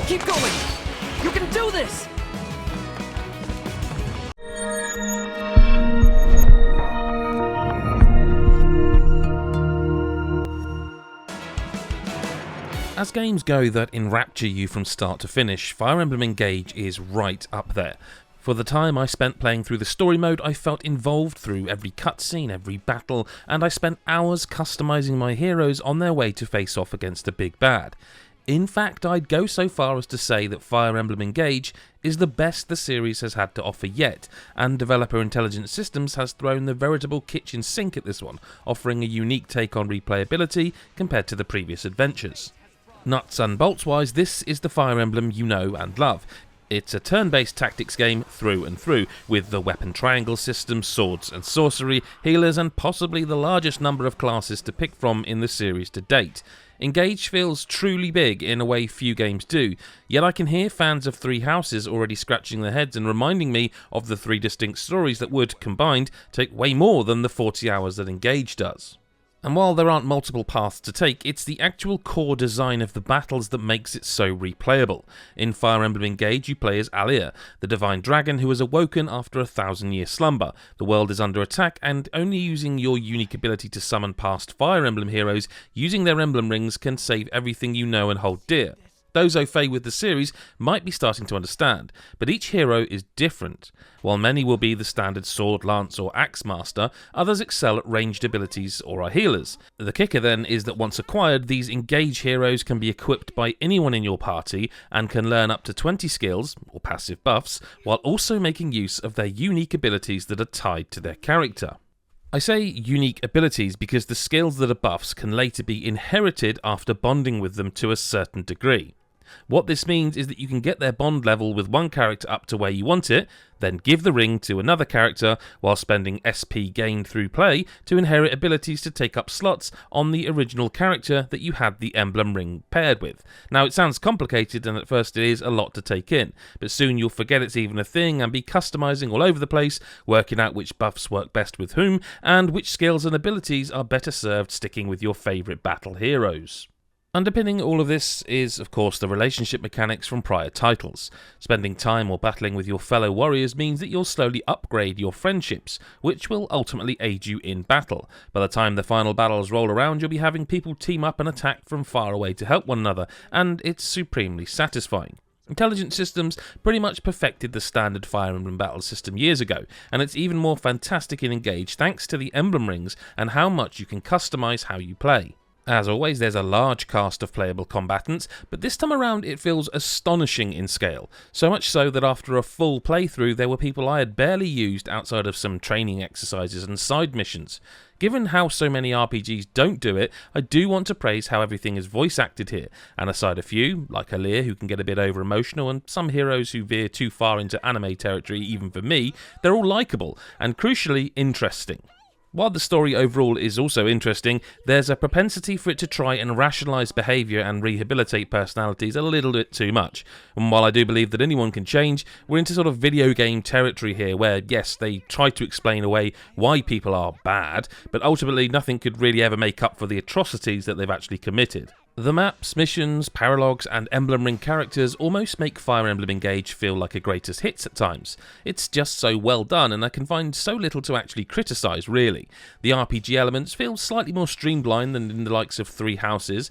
Keep going! You can do this! As games go that enrapture you from start to finish, Fire Emblem Engage is right up there. For the time I spent playing through the story mode, I felt involved through every cutscene, every battle, and I spent hours customizing my heroes on their way to face off against the big bad. In fact, I'd go so far as to say that Fire Emblem Engage is the best the series has had to offer yet, and developer Intelligent Systems has thrown the veritable kitchen sink at this one, offering a unique take on replayability compared to the previous adventures. Nuts and bolts wise, this is the Fire Emblem you know and love. It's a turn-based tactics game through and through, with the weapon triangle system, swords and sorcery, healers, and possibly the largest number of classes to pick from in the series to date. Engage feels truly big in a way few games do, yet I can hear fans of Three Houses already scratching their heads and reminding me of the three distinct stories that would, combined, take way more than the 40 hours that Engage does. And while there aren't multiple paths to take, it's the actual core design of the battles that makes it so replayable. In Fire Emblem Engage, you play as Alia, the divine dragon who has awoken after a 1,000-year slumber. The world is under attack, and only using your unique ability to summon past Fire Emblem heroes using their emblem rings can save everything you know and hold dear. Those au fait with the series might be starting to understand, but each hero is different. While many will be the standard sword, lance or axe master, others excel at ranged abilities or are healers. The kicker then is that once acquired, these Engage heroes can be equipped by anyone in your party and can learn up to 20 skills, or passive buffs, while also making use of their unique abilities that are tied to their character. I say unique abilities because the skills that are buffs can later be inherited after bonding with them to a certain degree. What this means is that you can get their bond level with one character up to where you want it, then give the ring to another character while spending SP gained through play to inherit abilities to take up slots on the original character that you had the emblem ring paired with. Now it sounds complicated and at first it is a lot to take in, but soon you'll forget it's even a thing and be customizing all over the place, working out which buffs work best with whom and which skills and abilities are better served sticking with your favourite battle heroes. Underpinning all of this is, of course, the relationship mechanics from prior titles. Spending time or battling with your fellow warriors means that you'll slowly upgrade your friendships, which will ultimately aid you in battle. By the time the final battles roll around, you'll be having people team up and attack from far away to help one another, and it's supremely satisfying. Intelligent Systems pretty much perfected the standard Fire Emblem battle system years ago, and it's even more fantastic in Engage thanks to the emblem rings and how much you can customize how you play. As always, there's a large cast of playable combatants, but this time around it feels astonishing in scale. So much so that after a full playthrough, there were people I had barely used outside of some training exercises and side missions. Given how so many RPGs don't do it, I do want to praise how everything is voice acted here, and aside a few, like Alia who can get a bit over emotional, and some heroes who veer too far into anime territory even for me, they're all likeable, and crucially interesting. While the story overall is also interesting, there's a propensity for it to try and rationalise behaviour and rehabilitate personalities a little bit too much. And while I do believe that anyone can change, we're into sort of video game territory here where, yes, they try to explain away why people are bad, but ultimately nothing could really ever make up for the atrocities that they've actually committed. The maps, missions, paralogs and emblem ring characters almost make Fire Emblem Engage feel like a greatest hits at times. It's just so well done and I can find so little to actually criticise really. The RPG elements feel slightly more streamlined than in the likes of Three Houses,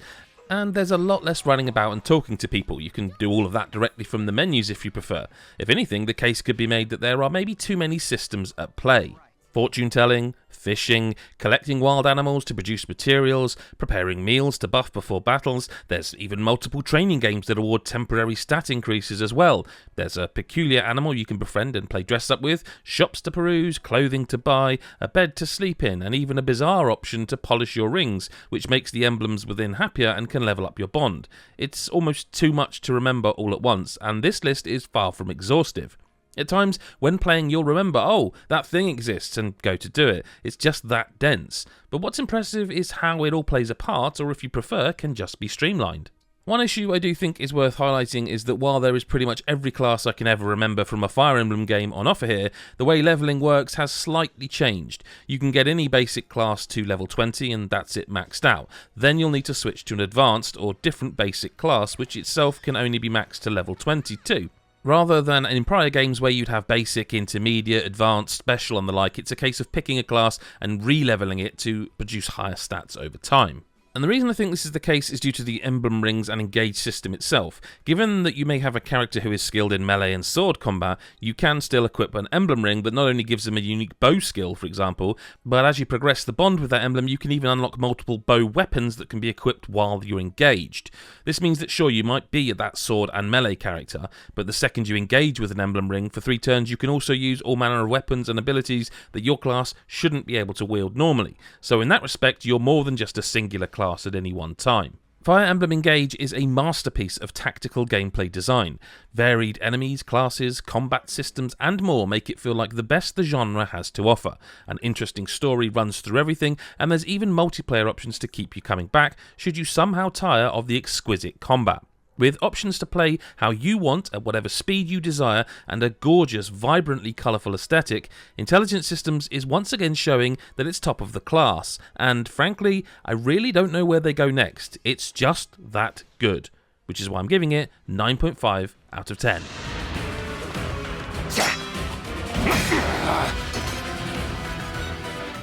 and there's a lot less running about and talking to people. You can do all of that directly from the menus if you prefer. If anything, the case could be made that there are maybe too many systems at play. Fortune telling, fishing, collecting wild animals to produce materials, preparing meals to buff before battles. There's even multiple training games that award temporary stat increases as well. There's a peculiar animal you can befriend and play dress up with, shops to peruse, clothing to buy, a bed to sleep in, and even a bizarre option to polish your rings, which makes the emblems within happier and can level up your bond. It's almost too much to remember all at once, and this list is far from exhaustive. At times, when playing, you'll remember, oh, that thing exists, and go to do it. It's just that dense. But what's impressive is how it all plays a part, or if you prefer, can just be streamlined. One issue I do think is worth highlighting is that while there is pretty much every class I can ever remember from a Fire Emblem game on offer here, the way levelling works has slightly changed. You can get any basic class to level 20 and that's it maxed out. Then you'll need to switch to an advanced or different basic class, which itself can only be maxed to level 22. Rather than in prior games where you'd have basic, intermediate, advanced, special and the like, it's a case of picking a class and re-leveling it to produce higher stats over time. And the reason I think this is the case is due to the Emblem Rings and Engage system itself. Given that you may have a character who is skilled in melee and sword combat, you can still equip an Emblem Ring that not only gives them a unique bow skill, for example, but as you progress the bond with that emblem, you can even unlock multiple bow weapons that can be equipped while you're engaged. This means that sure, you might be that sword and melee character, but the second you engage with an Emblem Ring, for 3 turns you can also use all manner of weapons and abilities that your class shouldn't be able to wield normally. So in that respect, you're more than just a singular class at any one time. Fire Emblem Engage is a masterpiece of tactical gameplay design. Varied enemies, classes, combat systems and more make it feel like the best the genre has to offer. An interesting story runs through everything, and there's even multiplayer options to keep you coming back should you somehow tire of the exquisite combat. With options to play how you want at whatever speed you desire and a gorgeous, vibrantly colourful aesthetic, Intelligent Systems is once again showing that it's top of the class, and frankly, I really don't know where they go next. It's just that good, which is why I'm giving it 9.5 out of 10.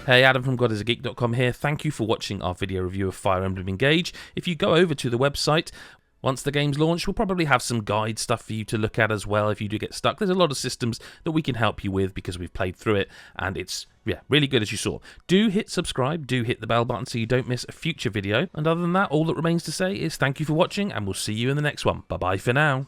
Hey, Adam from GodIsAGeek.com here. Thank you for watching our video review of Fire Emblem Engage. If you go over to the website, once the game's launched, we'll probably have some guide stuff for you to look at as well if you do get stuck. There's a lot of systems that we can help you with because we've played through it, and it's, really good as you saw. Do hit subscribe, do hit the bell button so you don't miss a future video. And other than that, all that remains to say is thank you for watching, and we'll see you in the next one. Bye-bye for now.